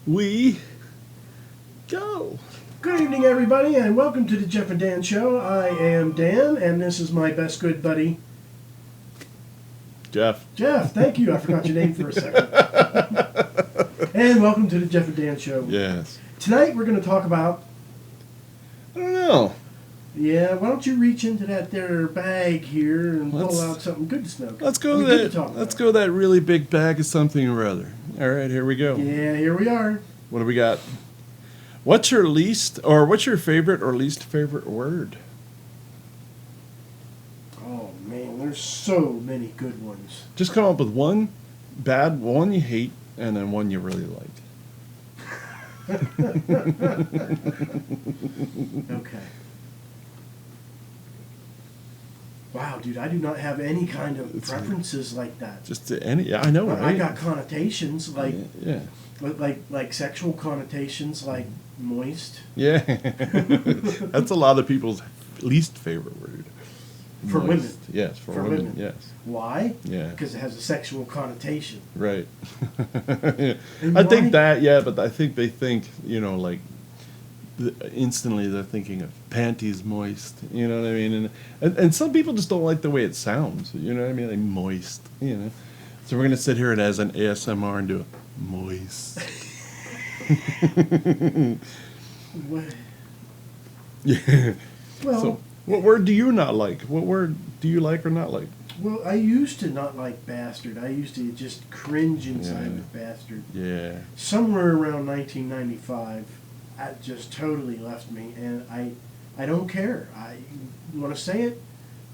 we go. Good evening, everybody, and welcome to the Jeff and Dan Show. I am Dan, and this is my best good buddy, Jeff. Jeff. Thank you. I forgot your name for a second. And welcome to the Jeff and Dan Show. Yes. Tonight we're going to talk about. I don't know. Yeah, why don't you reach into that there bag here and pull out something good to smoke? Let's go that really big bag of something or other. All right, here we go. Yeah, here we are. What do we got? What's your favorite or least favorite word? Oh man, there's so many good ones. Just come up with one bad, one you hate, and then one you really like. Okay. Wow, dude, I do not have any kind of preferences like that. Just any, I know, right? I got connotations like yeah. like sexual connotations like moist. Yeah. That's a lot of people's least favorite word. For Moist. women. Yes, for women. Yes. Why? Yeah. Because it has a sexual connotation. Right. And I think that, yeah, but I think they think, like, instantly they're thinking of panties moist, you know what I mean? And some people just don't like the way it sounds, you know what I mean? Like moist, So we're going to sit here and as an ASMR and do a moist. What? Yeah. Well, So, what word do you not like? What word do you like or not like? well, I used to not like bastard. I used to just cringe inside with bastard. Yeah. Somewhere around 1995, that just totally left me, and I don't care. You want to say it?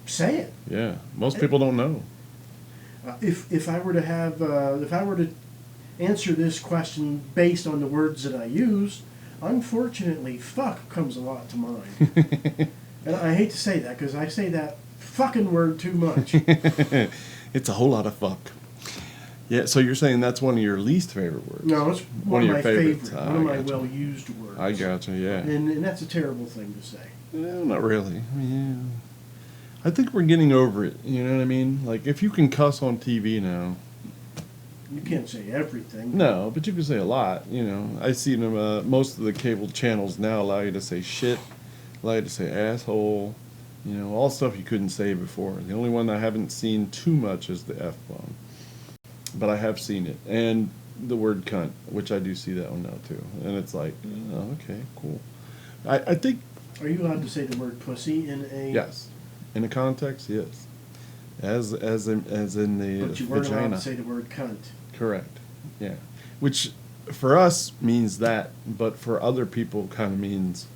Say it. Yeah. Most people don't know. If I were to answer this question based on the words that I use, unfortunately, fuck comes a lot to mind. And I hate to say that because I say that fucking word too much. It's a whole lot of fuck. Yeah, so you're saying that's one of your least favorite words? No, it's one of my favorites. favorite, one of my well-used words. I gotcha, yeah. And that's a terrible thing to say. No, not really. Yeah. I think we're getting over it, you know what I mean? Like, if you can cuss on TV now. You can't say everything. No, but you can say a lot, I see them, most of the cable channels now allow you to say shit, allow you to say asshole, all stuff you couldn't say before. The only one I haven't seen too much is the F-bomb. But I have seen it. And the word cunt, which I do see that one now too. And it's like, oh, okay, cool. I think... Are you allowed to say the word pussy in a... Yes. In a context, yes. As in the But you weren't vagina. allowed to say the word cunt. Correct. Yeah. Which for us means that, but for other people kind of means,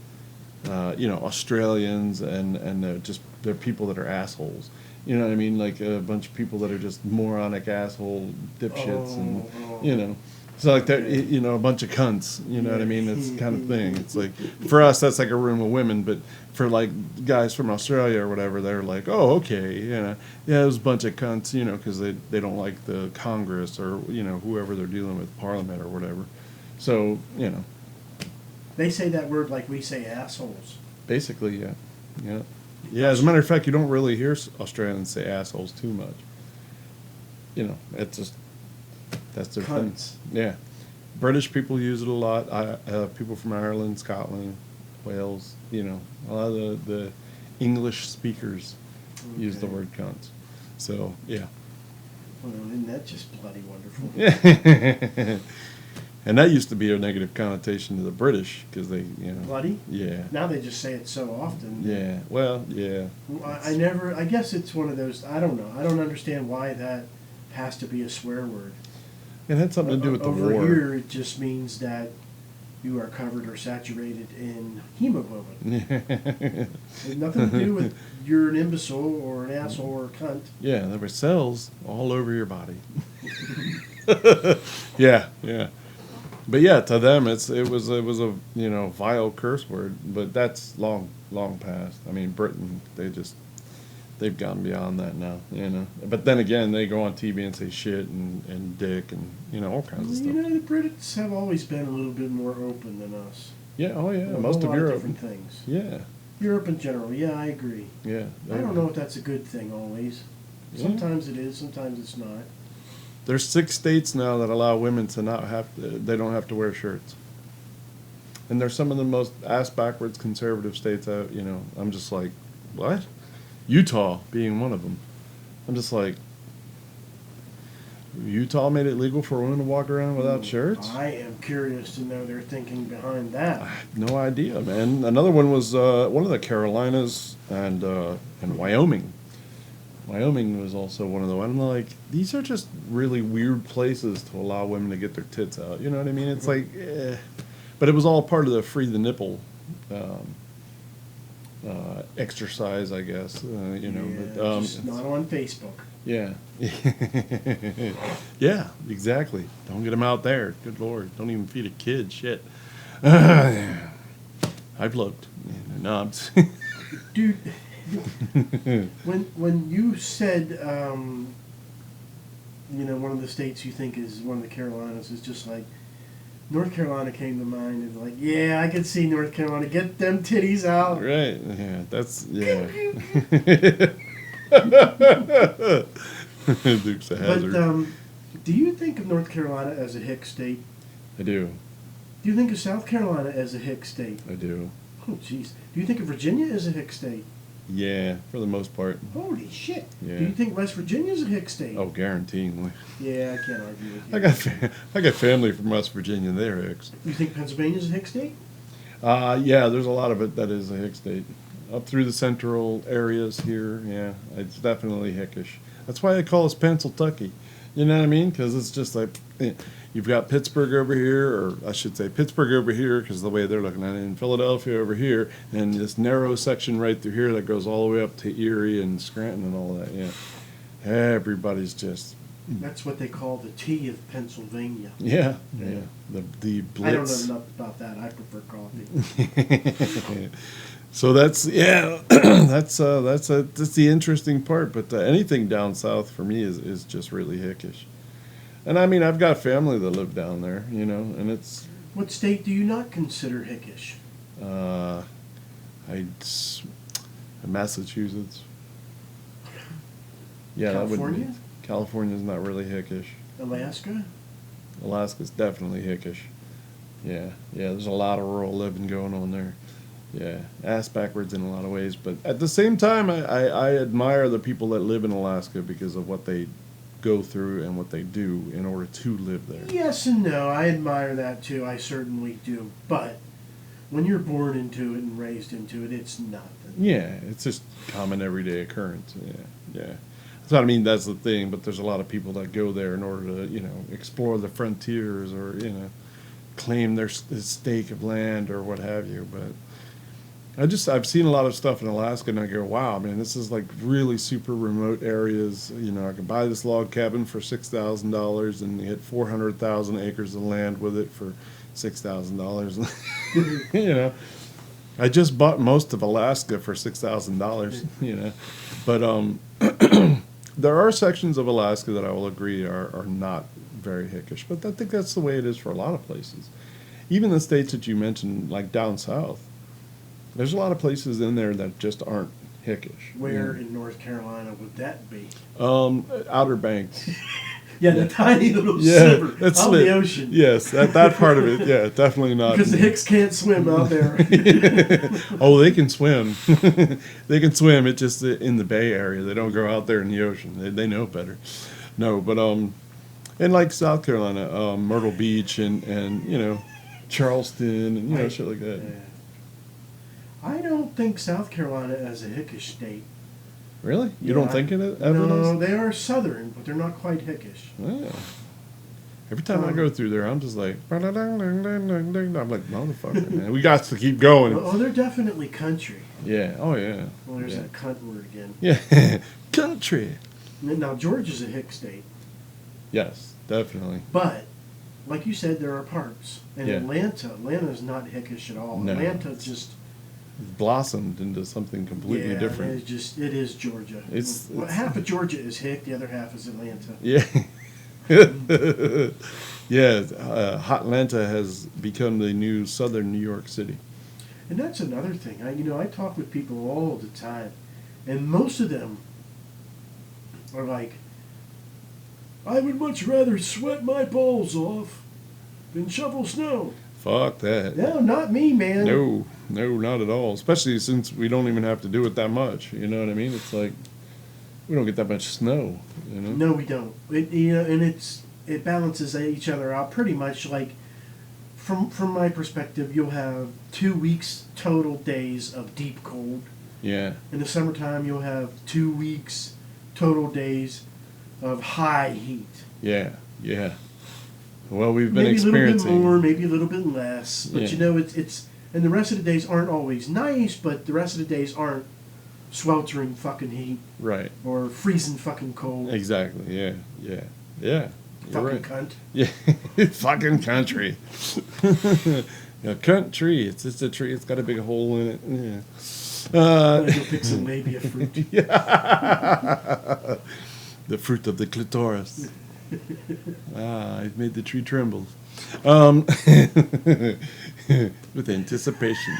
Australians and they're people that are assholes. You know what I mean? Like a bunch of people that are just moronic asshole dipshits and. So like that, a bunch of cunts, you know what I mean? It's kind of thing. It's like, for us, that's like a room of women, but for like guys from Australia or whatever, they're like, oh, okay, yeah, there's a bunch of cunts, because they don't like the Congress or, whoever they're dealing with, Parliament or whatever. So, They say that word like we say assholes. Basically, yeah. Yeah. Yeah, as a matter of fact, you don't really hear Australians say assholes too much. It's just... That's their Cunts. thing. Yeah. British people use it a lot. People from Ireland, Scotland, Wales, a lot of the English speakers use the word cunts. So, yeah. Well, isn't that just bloody wonderful? Yeah. And that used to be a negative connotation to the British because they, Bloody? Yeah. Now they just say it so often. Yeah. Well, yeah. I guess it's one of those, I don't know. I don't understand why that has to be a swear word. It had something to do with the war. Over here, it just means that you are covered or saturated in hemoglobin. It has nothing to do with you're an imbecile or an asshole or a cunt. Yeah, there were cells all over your body. Yeah. But yeah, to them it was a vile curse word, but that's long past. I mean, Britain, they've gone beyond that now, But then again, they go on TV and say shit and dick and all kinds of stuff. The Brits have always been a little bit more open than us. Yeah, oh yeah, most of Europe. Different things. Yeah. Europe in general, yeah, I agree. Yeah. I don't know if that's a good thing always. Sometimes it is, sometimes it's not. There's 6 states now that allow women to not have to, they don't have to wear shirts. And they're some of the most ass-backwards conservative states out, you know. I'm just like, what? Utah being one of them. I'm just like, Utah made it legal for women to walk around without shirts? I am curious to know their thinking behind that. I have no idea, man. Another one was one of the Carolinas and Wyoming. Wyoming was also one of the ones. I'm like, these are just really weird places to allow women to get their tits out. You know what I mean? It's like, but it was all part of the free the nipple exercise, I guess. You know, Yeah, but just not on Facebook. yeah, yeah, exactly. Don't get them out there. Good Lord, don't even feed a kid. Shit. I've looked. No, I'm. Dude, when you said, you know, one of the states you think is one of the Carolinas is just like, North Carolina came to mind, and like, yeah, I could see North Carolina, get them titties out. Right. Yeah. That's yeah. Duke's a hazard. But do you think of North Carolina as a hick state? I do. Do you think of South Carolina as a hick state? I do. Oh, jeez. Do you think of Virginia as a hick state? Yeah, for the most part. Holy shit. Yeah. Do you think West Virginia is a hick state? Oh, guaranteeingly. Yeah, I can't argue with you. I got family from West Virginia. They're Hicks. You think Pennsylvania's a hick state? Yeah, there's a lot of it that is a Hick state. Up through the central areas here, yeah, it's definitely Hickish. That's why they call us Pennsyltucky. You know what I mean? Because it's just like, you've got Pittsburgh over here, or I should say Pittsburgh over here, because the way they're looking at it, and Philadelphia over here, and this narrow section right through here that goes all the way up to Erie and Scranton and all that, yeah. Everybody's just... That's what they call the T of Pennsylvania. Yeah, yeah. The Blitz. I don't know enough about that. I prefer coffee. So that's that's the interesting part. But anything down south for me is just really Hickish. And I mean, I've got family that live down there, you know, and it's. What state do you not consider Hickish? Massachusetts. Yeah, California? California's not really Hickish. Alaska? Alaska's definitely Hickish. Yeah, there's a lot of rural living going on there. Yeah, ass backwards in a lot of ways, but at the same time, I admire the people that live in Alaska because of what they go through and what they do in order to live there. Yes and no. I admire that too. I certainly do. But when you're born into it and raised into it, it's nothing. Yeah, it's just common everyday occurrence. Yeah. So I mean, that's the thing. But there's a lot of people that go there in order to, you know, explore the frontiers or, you know, claim their stake of land or what have you. But I've seen a lot of stuff in Alaska, and I go, wow, man, this is like really super remote areas. You know, I can buy this log cabin for $6,000 and get 400,000 acres of land with it for $6,000. You know, I just bought most of Alaska for $6,000. You know, but there are sections of Alaska that I will agree are not very Hickish, but I think that's the way it is for a lot of places. Even the states that you mentioned, like down south. There's a lot of places in there that just aren't Hickish. Where in North Carolina would that be? Outer Banks. Yeah, the tiny little sliver that's of the ocean. Yes, that part of it, yeah, definitely not. Because the Hicks can't swim out there. Oh, they can swim. They can swim. It's just in the Bay Area. They don't go out there in the ocean. They know better. No, but and like South Carolina, Myrtle Beach and you know, Charleston and you know shit like that. I don't think South Carolina is a Hickish state. Really? You don't think it ever No, is? they are southern, but they're not quite Hickish. Yeah. Every time I go through there, I'm just like, I'm like, motherfucker, man. We got to keep going. Oh, they're definitely country. Yeah. Oh, yeah. Well, there's that cunt word again. Yeah. Country. Now, Georgia's a Hick state. Yes, definitely. But, like you said, there are parts. And Yeah. Atlanta's not Hickish at all. No. Atlanta just... Blossomed into something completely different. It is Georgia. It's half of Georgia is Hick, the other half is Atlanta. Yeah. Yeah, Hotlanta has become the new southern New York City. And that's another thing. I talk with people all the time, and most of them are like, I would much rather sweat my balls off than shovel snow. Fuck that. No, not me, man. No, not at all. Especially since we don't even have to do it that much. You know what I mean? It's like we don't get that much snow. You know? No, we don't. And it balances each other out pretty much. Like from my perspective, you'll have 2 weeks total days of deep cold. Yeah. In the summertime, you'll have 2 weeks total days of high heat. Yeah. Well, we've been Maybe experiencing. a little bit more, maybe a little bit less. But Yeah. it's and the rest of the days aren't always nice, but the rest of the days aren't sweltering fucking heat Right. or freezing fucking cold. Exactly. Yeah. You're Fucking right. cunt. Yeah. Fucking country. Yeah, country. It's just a tree. It's got a big hole in it. Yeah. I'm gonna go pick some labia fruit. The fruit of the clitoris. I've made the tree tremble. With anticipation.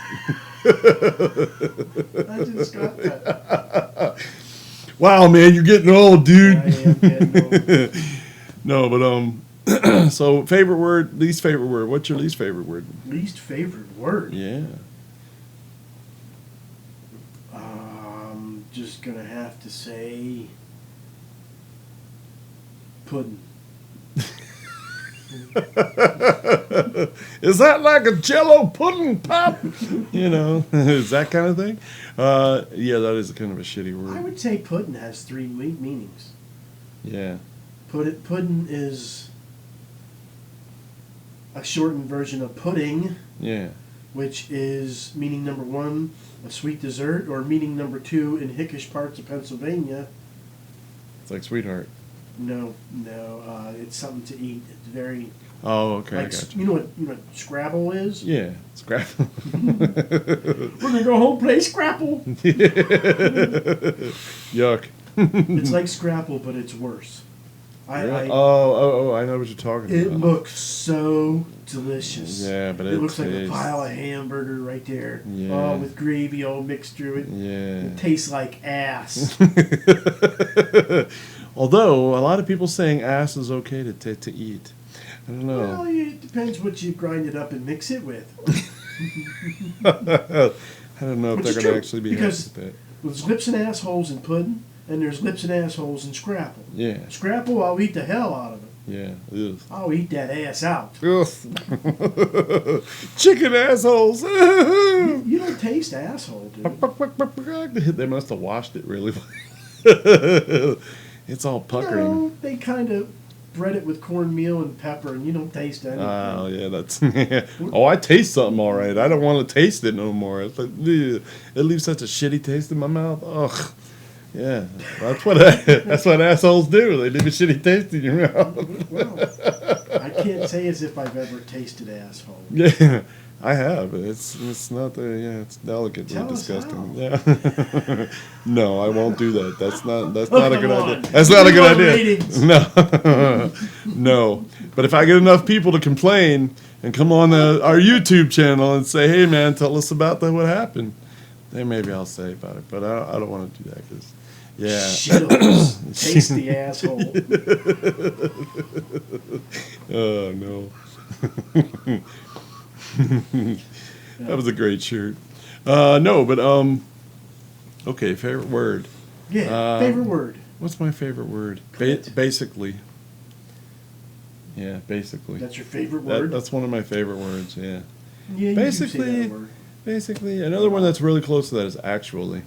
I just got that. Wow, man, you're getting old, dude. I am getting old. No, but so favorite word, least favorite word. What's your least favorite word? Least favorite word? Yeah. Just gonna have to say pudding. Is that like a Jello pudding pop? You know, is that kind of thing? Yeah, that is kind of a shitty I word. would say pudding has three meanings. Yeah. Pudding is a shortened version of pudding, Yeah. which is meaning number one, a sweet dessert, or meaning number two in hickish parts of Pennsylvania. It's like sweetheart. No, it's something to eat. It's very Oh, okay. I like got you. you know what Scrabble is. Yeah. Scrap. We're gonna go home play Scrabble. Yuck. It's like Scrabble, but it's worse. Really? Oh, I know what you're talking It about. looks so delicious. Yeah, but it looks like a tastes- pile of hamburger right there. Yeah. Oh, with gravy all mixed through it. Yeah. It tastes like ass. Although a lot of people saying ass is okay to eat. I don't know. Well, it depends what you grind it up and mix it with. I don't know if Which they're is going to true, actually be because- happy with that. There's lips and assholes in pudding, and there's lips and assholes in Scrapple. Yeah. Scrapple, I'll eat the hell out of it. Yeah. Ugh. I'll eat that ass out. Ugh. Chicken assholes. You don't taste asshole, dude. They must have washed it really well. It's all puckering. No, they kind of bread it with cornmeal and pepper, and you don't taste anything. Oh, yeah, that's... Oh, I taste something all right. I don't want to taste it no more. It's like, ugh. It leaves such a shitty taste in my mouth. Ugh. Yeah, that's what assholes do. They leave a shitty taste in your mouth. Well, I can't say as if I've ever tasted asshole. Yeah, I have. It's not it's delicately Tell us disgusting. how. Yeah. No, I won't do that. That's not a Oh, good come idea. on. That's not a We good want idea. ratings. No. No. But if I get enough people to complain and come on our YouTube channel and say, "Hey man, tell us about what happened," then maybe I'll say about it. But I don't want to do that because yeah. Shittles. Taste the asshole. Oh no. That was a great shirt. No, but okay, favorite word. Yeah, favorite word. What's my favorite word? Clit. Basically. Yeah, basically. That's your favorite word? That's one of my favorite words, yeah. Yeah, you basically, do say that word. Basically, another one that's really close to that is actually.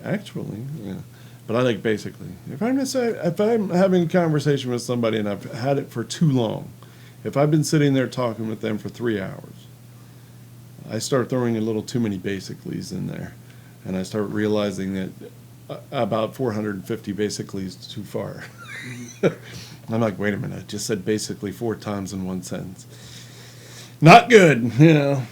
Actually, yeah. But I like basically. If I'm having a conversation with somebody and I've had it for too long, if I've been sitting there talking with them for 3 hours, I start throwing a little too many basicallys in there, and I start realizing that about 450 basically is too far. I'm like, wait a minute, I just said basically 4 times in one sentence. Not good, you know.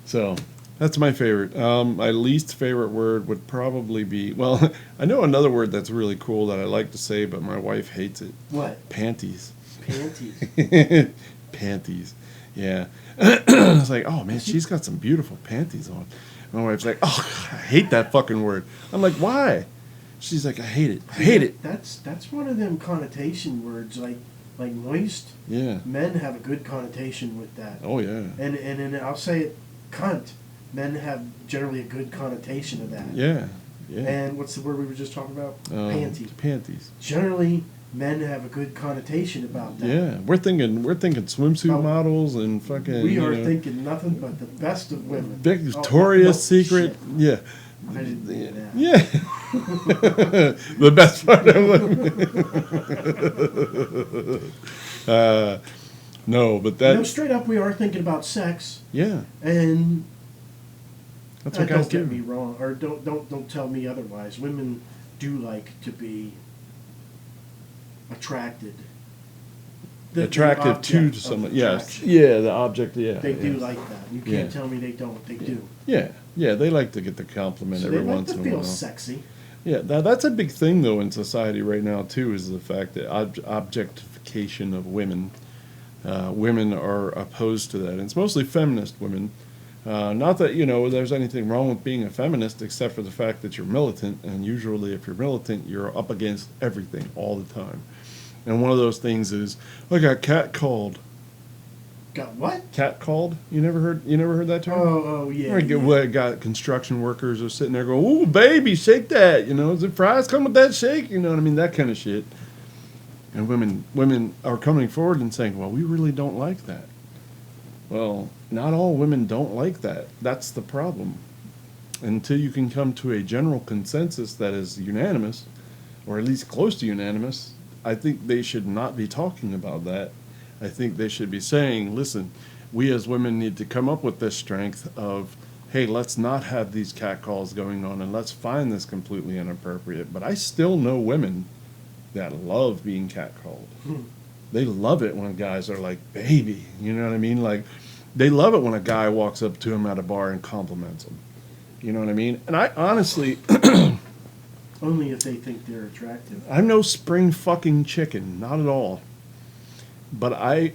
So that's my favorite. My least favorite word would probably be, well, I know another word that's really cool that I like to say, but my wife hates it. What? Panties. Panties. Panties. Yeah. I was like, oh man, she's got some beautiful panties on. My wife's like, oh, I hate that fucking word. I'm like, why? She's like, I hate it. I hate it. That's one of them connotation words, like moist. Yeah. Men have a good connotation with that. Oh, yeah. And I'll say it, cunt. Men have generally a good connotation of that. Yeah. Yeah. And what's the word we were just talking about? Panty. Panties. Generally, men have a good connotation about that. Yeah, we're thinking swimsuit models and fucking. We are thinking nothing but the best of women. Victoria's Secret. Shit. Yeah. I didn't mean that. Yeah. The best part of women. No, but that. Straight up, we are thinking about sex. Yeah. And that's what guys don't get do. me wrong, or don't tell me otherwise. Women do like to be attracted. Attractive to someone. Yes. Yeah, the object. Yeah. They do like that. You can't tell me they don't. They do. Yeah. Yeah, they like to get the compliment every once in a while. They like to feel sexy. Yeah, that's a big thing though in society right now too. Is the fact that objectification of women. Women are opposed to that. And it's mostly feminist women. Not that, there's anything wrong with being a feminist except for the fact that you're militant. And usually if you're militant, you're up against everything all the time. And one of those things is, I got catcalled. Got what? Catcalled? You never heard that term? Oh yeah. Got construction workers are sitting there going, "Ooh, baby, shake that." Is it fries come with that shake? You know what I mean? That kind of shit. And women are coming forward and saying, well, we really don't like that. Well, not all women don't like that. That's the problem. Until you can come to a general consensus that is unanimous, or at least close to unanimous, I think they should not be talking about that. I think they should be saying, listen, we as women need to come up with this strength of, hey, let's not have these catcalls going on and let's find this completely inappropriate. But I still know women that love being catcalled. They love it when guys are like, baby, you know what I mean? Like, they love it when a guy walks up to him at a bar and compliments him. You know what I mean? And I honestly... Only if they think they're attractive. I'm no spring fucking chicken, not at all. But I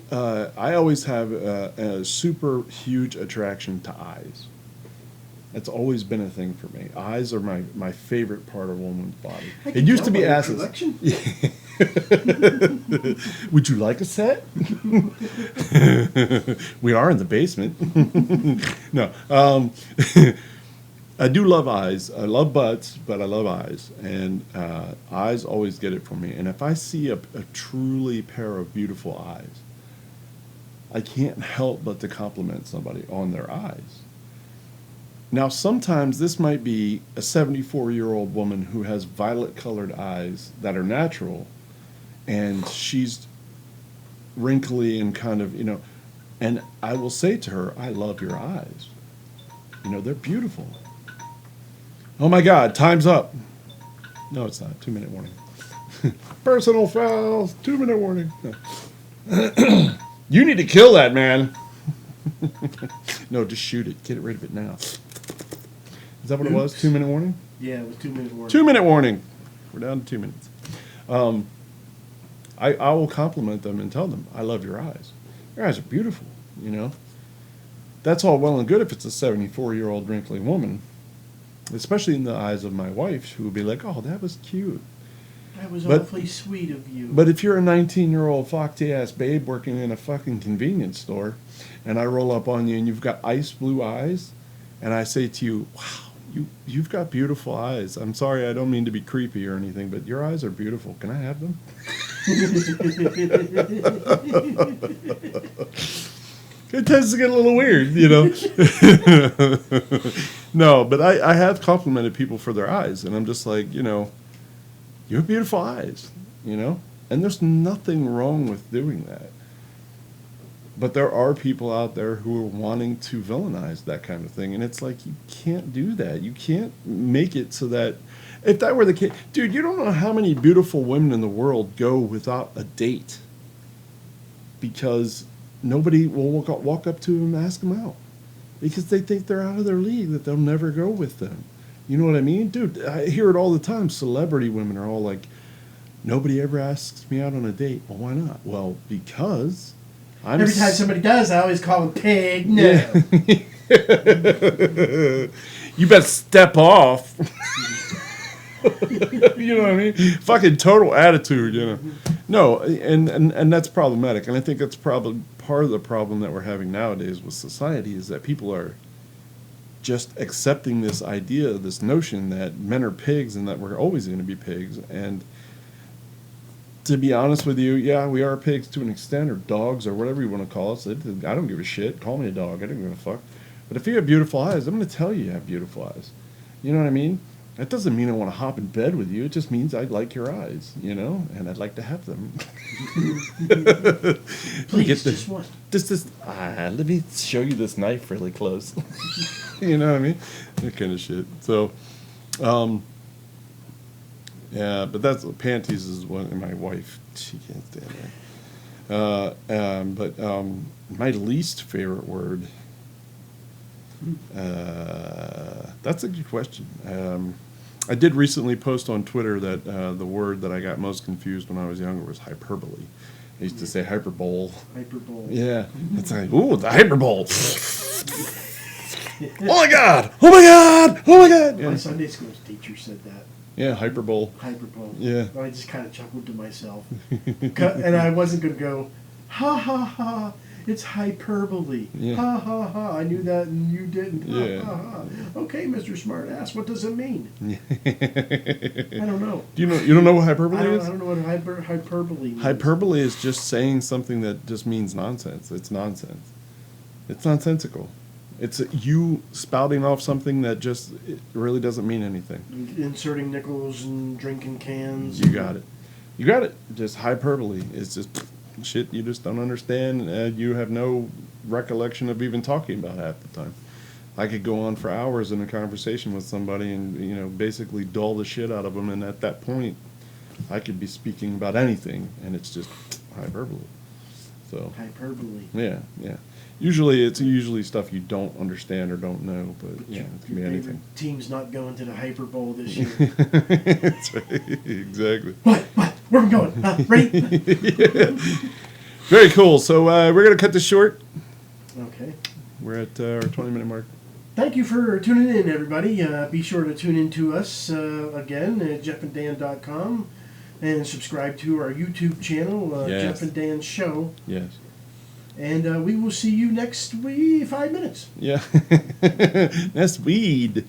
always have a super huge attraction to eyes. It's always been a thing for me. Eyes are my favorite part of a woman's body. It used to be asses. Would you like a set? We are in the basement. No. I do love eyes. I love butts, but I love eyes. And eyes always get it for me. And if I see a truly pair of beautiful eyes, I can't help but to compliment somebody on their eyes. Now, sometimes this might be a 74-year-old woman who has violet-colored eyes that are natural, and she's wrinkly and kind of, and I will say to her, I love your eyes. They're beautiful. Oh, my God, time's up. No, it's not. 2-minute warning. Personal fouls, 2-minute warning. No. You need to kill that, man. No, just shoot it. Get rid of it now. Is that what it was? 2-minute warning? Yeah, it was 2-minute warning. 2-minute warning. We're down to 2 minutes. I will compliment them and tell them, I love your eyes. Your eyes are beautiful, That's all well and good if it's a 74-year-old wrinkly woman, especially in the eyes of my wife, who would be like, oh, that was cute. That was awfully sweet of you. But if you're a 19-year-old foxy-ass babe working in a fucking convenience store, and I roll up on you and you've got ice blue eyes, and I say to you, wow, you've got beautiful eyes. I'm sorry, I don't mean to be creepy or anything, but your eyes are beautiful. Can I have them? It tends to get a little weird, No, but I have complimented people for their eyes, and I'm just like, you have beautiful eyes, and there's nothing wrong with doing that. But there are people out there who are wanting to villainize that kind of thing, and it's like, you can't do that. You can't make it so that, if that were the case, dude, you don't know how many beautiful women in the world go without a date because nobody will walk up to them and ask them out because they think they're out of their league, that they'll never go with them. You know what I mean? Dude, I hear it all the time. Celebrity women are all like, nobody ever asks me out on a date. Well, why not? Well, because every time somebody does, I always call them pig. No. Yeah. You better step off. You know what I mean? Fucking total attitude, you know. No, and that's problematic. And I think that's probably part of the problem that we're having nowadays with society is that people are just accepting this idea, this notion that men are pigs and that we're always going to be pigs. And to be honest with you, yeah, we are pigs to an extent, or dogs, or whatever you want to call us. I don't give a shit. Call me a dog. I don't give a fuck. But if you have beautiful eyes, I'm going to tell you have beautiful eyes. You know what I mean? That doesn't mean I want to hop in bed with you. It just means I like your eyes, you know, and I'd like to have them. Please, just one. Let me show you this knife really close. You know what I mean? That kind of shit. So, yeah, but that's panties is one. My wife, she can't stand that. But my least favorite word. That's a good question. I did recently post on Twitter that the word that I got most confused when I was younger was hyperbole. I used to say hyperbole. Hyperbole. Yeah. It's like, ooh, the hyperbole. Oh my God! Oh my God! Oh my God! My Yeah, Sunday school teacher said that. yeah, hyperbole. Hyperbole. Yeah. I just kind of chuckled to myself. And I wasn't going to go, ha ha ha, it's hyperbole. Yeah. Ha ha ha, I knew that and you didn't. Ha Yeah. ha ha. Okay, Mr. Smartass, what does it mean? I don't know. You don't know what hyperbole I is? don't know what hyperbole means. Hyperbole is just saying something that just means nonsense. It's nonsense. It's nonsensical. It's you spouting off something that just it really doesn't mean anything. Inserting nickels and drinking cans. You got it. You got it. Just hyperbole. It's just shit you just don't understand. You have no recollection of even talking about half the time. I could go on for hours in a conversation with somebody and, you know, basically dull the shit out of them. And at that point, I could be speaking about anything, and it's just hyperbole. So Hyperbole. yeah, yeah. It's usually stuff you don't understand or don't know, but yeah, it can be Your anything. favorite team's not going to the Hyper Bowl this year. That's right. Exactly. What? Where are we going? Ready? Yeah. Very cool. So we're gonna cut this short. Okay. We're at our 20-minute mark. Thank you for tuning in, everybody. Be sure to tune in to us again at jeffanddan.com and subscribe to our YouTube channel, Yes. Jeff and Dan Show. Yes. And we will see you next week, 5 minutes. Yeah. That's weed.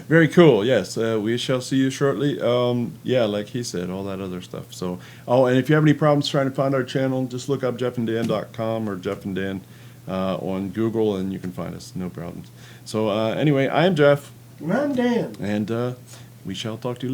Very cool. Yes, we shall see you shortly. Yeah, like he said, all that other stuff. So, and if you have any problems trying to find our channel, just look up jeffanddan.com or Jeff and Dan on Google, and you can find us. No problems. So, anyway, I am Jeff. And I'm Dan. And we shall talk to you later.